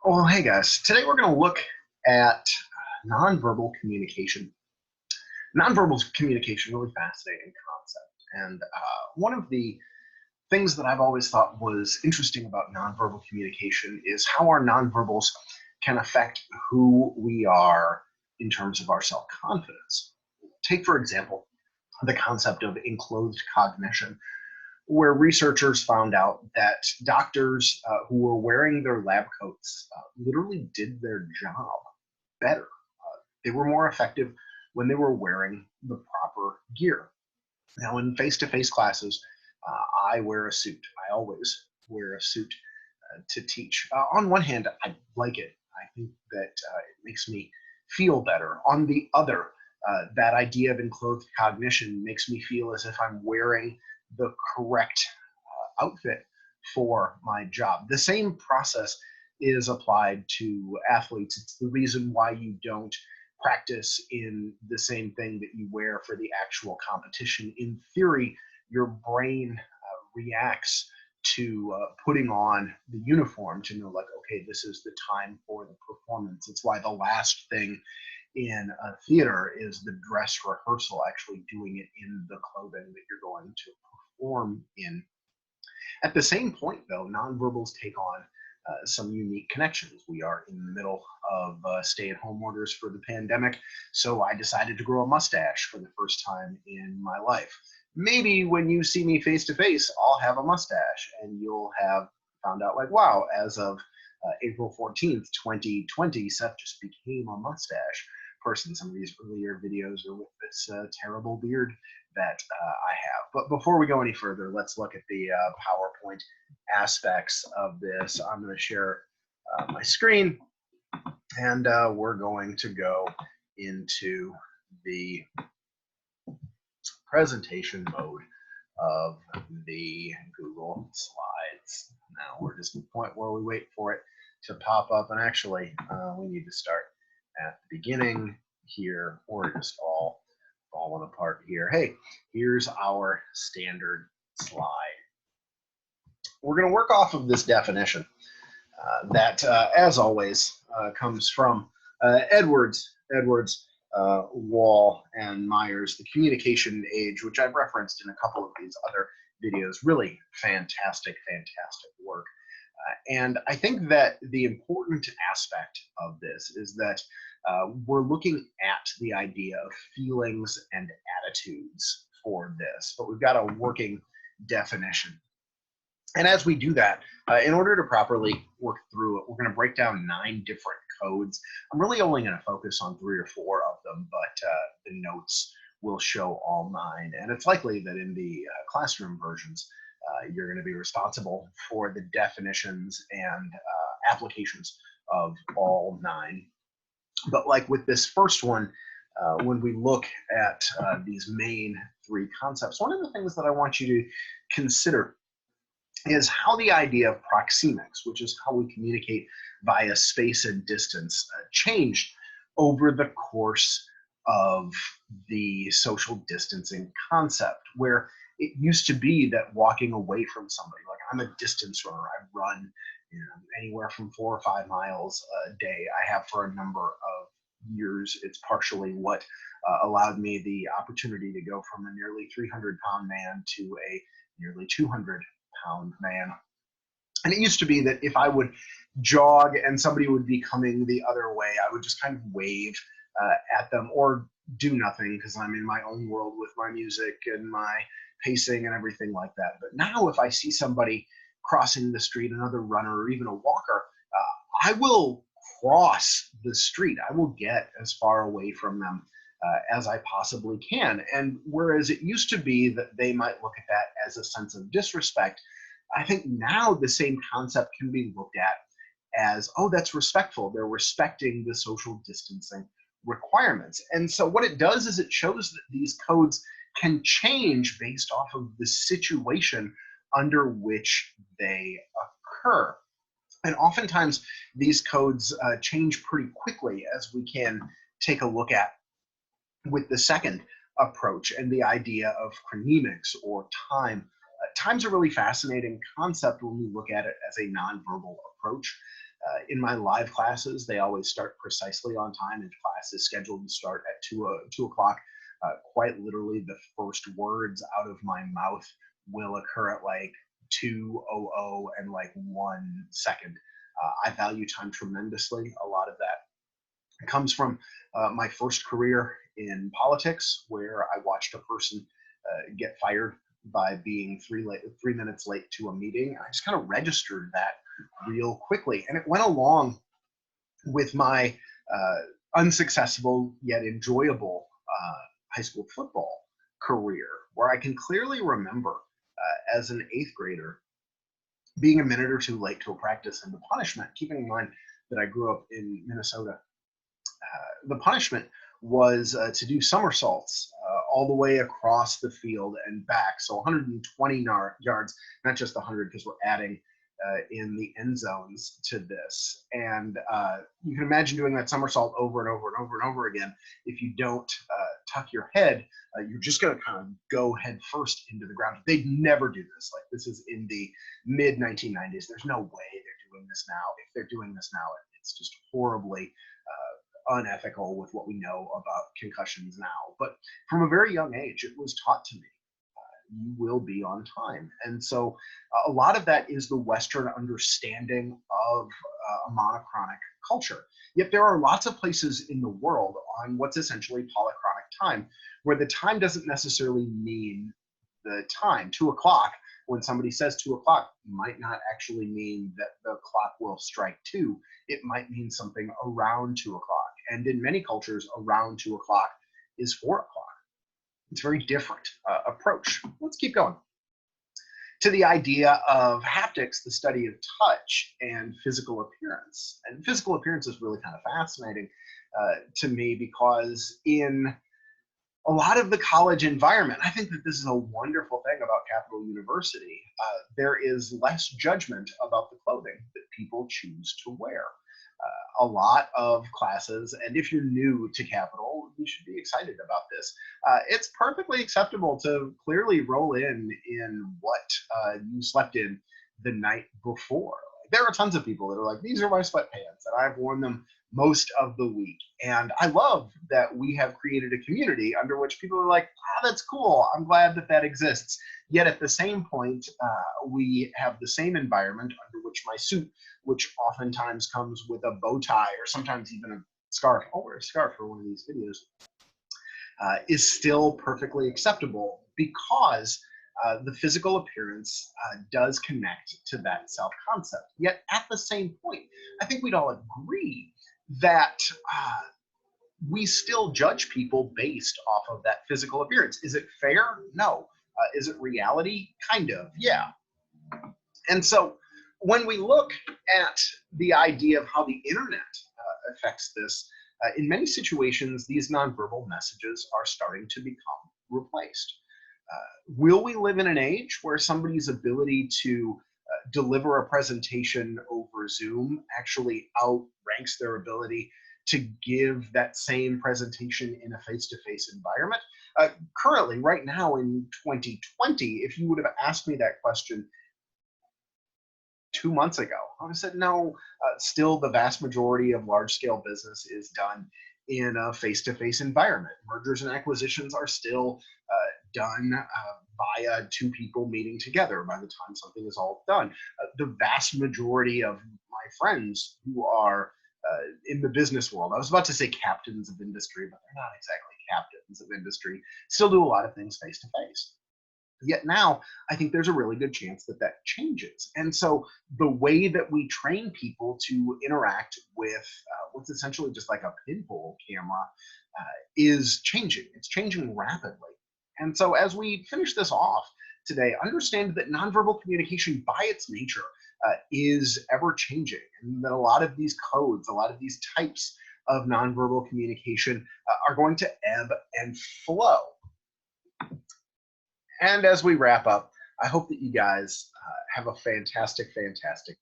Well, hey guys, today we're going to look at nonverbal communication. Nonverbal communication, really fascinating concept. And one of the things that I've always thought was interesting about nonverbal communication is how our nonverbals can affect who we are in terms of our self-confidence. Take, for example, the concept of enclosed cognition, where researchers found out that doctors who were wearing their lab coats literally did their job better. They were more effective when they were wearing the proper gear. Now, in face-to-face classes, I wear a suit. I always wear a suit to teach. On one hand, I like it. I think that it makes me feel better. On the other, that idea of enclosed cognition makes me feel as if I'm wearing the correct outfit for my job. The same process is applied to athletes. It's the reason why you don't practice in the same thing that you wear for the actual competition. In theory, your brain reacts to putting on the uniform to know, like, okay, this is the time for the performance. It's why the last thing in a theater is the dress rehearsal, actually doing it in the clothing that you're going to perform in. At the same point, though, nonverbals take on some unique connections. We are in the middle of stay-at-home orders for the pandemic, so I decided to grow a mustache for the first time in my life. Maybe when you see me face-to-face, I'll have a mustache, and you'll have found out, like, wow, as of April 14th, 2020, Seth just became a mustache person. Some of these earlier videos are with this terrible beard that I have. But before we go any further, let's look at the PowerPoint aspects of this. I'm going to share my screen, and we're going to go into the presentation mode of the Google Slides. Now we're just at the point where we wait for it to pop up, and actually we need to start at the beginning here. We're just all falling apart here. Hey, here's our standard slide. We're going to work off of this definition that, as always, comes from Edwards, Wall, and Myers, The Communication Age, which I've referenced in a couple of these other videos. Really fantastic, fantastic work. And I think that the important aspect of this is that we're looking at the idea of feelings and attitudes for this, but we've got a working definition. And as we do that, in order to properly work through it, we're going to break down 9 different codes. I'm really only going to focus on 3 or 4 of them, but the notes will show all 9. And it's likely that in the classroom versions, you're going to be responsible for the definitions and applications of all 9. But like with this first one, when we look at these main 3 concepts, one of the things that I want you to consider is how the idea of proxemics, which is how we communicate via space and distance, changed over the course of the social distancing concept, where it used to be that walking away from somebody, like I'm a distance runner, I run anywhere from 4 or 5 miles a day. I have for a number of years. It's partially what allowed me the opportunity to go from a nearly 300-pound man to a nearly 200-pound man. And it used to be that if I would jog and somebody would be coming the other way, I would just kind of wave at them or do nothing because I'm in my own world with my music and my pacing and everything like that. But now if I see somebody crossing the street, another runner or even a walker, I will cross the street. I will get as far away from them as I possibly can. And whereas it used to be that they might look at that as a sense of disrespect, I think now the same concept can be looked at as, oh, that's respectful. They're respecting the social distancing requirements. And so what it does is it shows that these codes can change based off of the situation under which they occur. And oftentimes these codes change pretty quickly, as we can take a look at with the second approach and the idea of chronemics or time. Time's a really fascinating concept when we look at it as a nonverbal approach. In my live classes, they always start precisely on time, and class is scheduled to start at 2 o'clock. Quite literally, the first words out of my mouth will occur at like 2:00 and like 1 second. I value time tremendously. A lot of that comes from my first career in politics, where I watched a person get fired by being 3 minutes late to a meeting. I just kind of registered that real quickly, and it went along with my unsuccessful yet enjoyable high school football career, where I can clearly remember as an eighth grader being a minute or two late to a practice, and the punishment, keeping in mind that I grew up in Minnesota, the punishment was to do somersaults all the way across the field and back. So 120 yards, not just 100, because we're adding in the end zones to this. And you can imagine doing that somersault over and over and over and over again. If you don't tuck your head, you're just going to kind of go head first into the ground. They'd never do this. Like, this is in the mid 1990s. There's no way they're doing this now. If they're doing this now, it's just horribly unethical with what we know about concussions now. But from a very young age, it was taught to me, you will be on time. And so a lot of that is the Western understanding of a monochronic culture. Yet there are lots of places in the world on what's essentially polychronic time, where the time doesn't necessarily mean the time. 2 o'clock, when somebody says 2 o'clock, might not actually mean that the clock will strike 2. It might mean something around 2 o'clock. And in many cultures, around 2 o'clock is 4 o'clock. It's a very different approach. Let's keep going to the idea of haptics, the study of touch and physical appearance. And physical appearance is really kind of fascinating to me, because in a lot of the college environment, I think that this is a wonderful thing about Capital University. There is less judgment about the clothing that people choose to wear. A lot of classes, and if you're new to Capital, you should be excited about this. It's perfectly acceptable to clearly roll in what you slept in the night before. There are tons of people that are like, these are my sweatpants, and I've worn them most of the week. And I love that we have created a community under which people are like, oh, that's cool. I'm glad that that exists. Yet at the same point, we have the same environment under which my suit, which oftentimes comes with a bow tie or sometimes even a scarf. I'll wear a scarf for one of these videos. Is still perfectly acceptable, because the physical appearance does connect to that self-concept. Yet at the same point, I think we'd all agree that we still judge people based off of that physical appearance. Is it fair? No. Is it reality? Kind of, yeah. And so when we look at the idea of how the internet affects this, in many situations, these nonverbal messages are starting to become replaced. Will we live in an age where somebody's ability to deliver a presentation over Zoom actually outranks their ability to give that same presentation in a face-to-face environment? Currently, right now in 2020, if you would have asked me that question 2 months ago, I would have said no. Still, the vast majority of large-scale business is done in a face-to-face environment. Mergers and acquisitions are still done via two people meeting together by the time something is all done. The vast majority of my friends who are in the business world, I was about to say captains of industry, but they're not exactly captains of industry, still do a lot of things face-to-face. Yet now, I think there's a really good chance that that changes. And so the way that we train people to interact with what's essentially just like a pinhole camera is changing. It's changing rapidly. And so as we finish this off today, understand that nonverbal communication by its nature is ever changing, and that a lot of these codes, a lot of these types of nonverbal communication are going to ebb and flow. And as we wrap up, I hope that you guys have a fantastic, fantastic